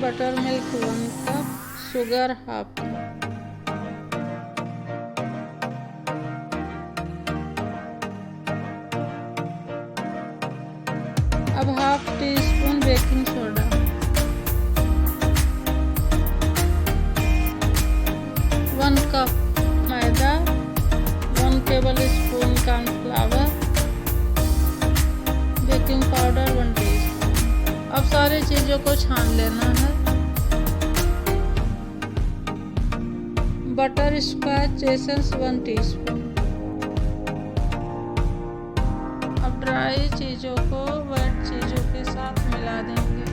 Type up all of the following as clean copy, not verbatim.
Butter milk 1 कप, sugar half cup. अब half teaspoon baking soda, 1 cup maida, 1 tablespoon cornflour, baking powder 1 teaspoon. अब सारी चीज़ों को छान लेना है। Butterscotch essence 1 teaspoon. अब ड्राई चीज़ों को वेट चीज़ों के साथ मिला देंगे।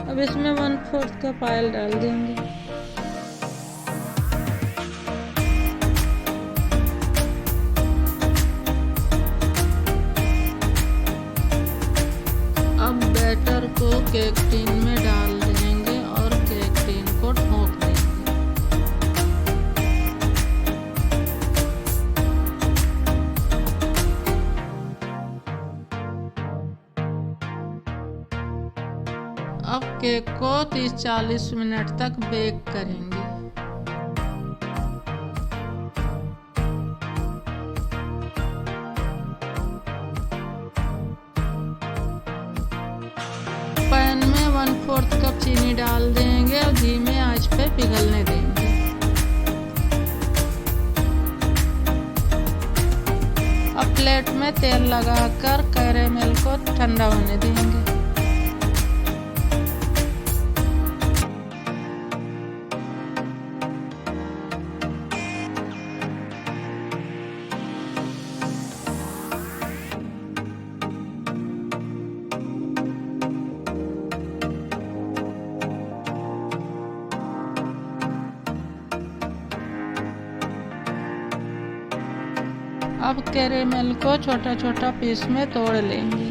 अब इसमें 1/4 कप ऑयल डाल देंगे। अब बैटर को केक टिन में डाल देंगे और केक टिन को ढक देंगे। अब केक को 30-40 मिनट तक बेक करेंगे। पैन में 1/4 कप चीनी डाल देंगे और धीमे आंच पे पिघलने देंगे। अब प्लेट में तेल लगाकर कैरेमल को ठंडा होने देंगे। अब कैरेमल को छोटा छोटा पीस में तोड़ लेंगे।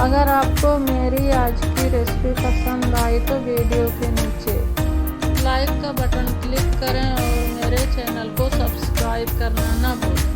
अगर आपको मेरी आज की रेसिपी पसंद आई तो वीडियो के नीचे लाइक का बटन क्लिक करें और मेरे चैनल को सब्सक्राइब करना ना भूलें।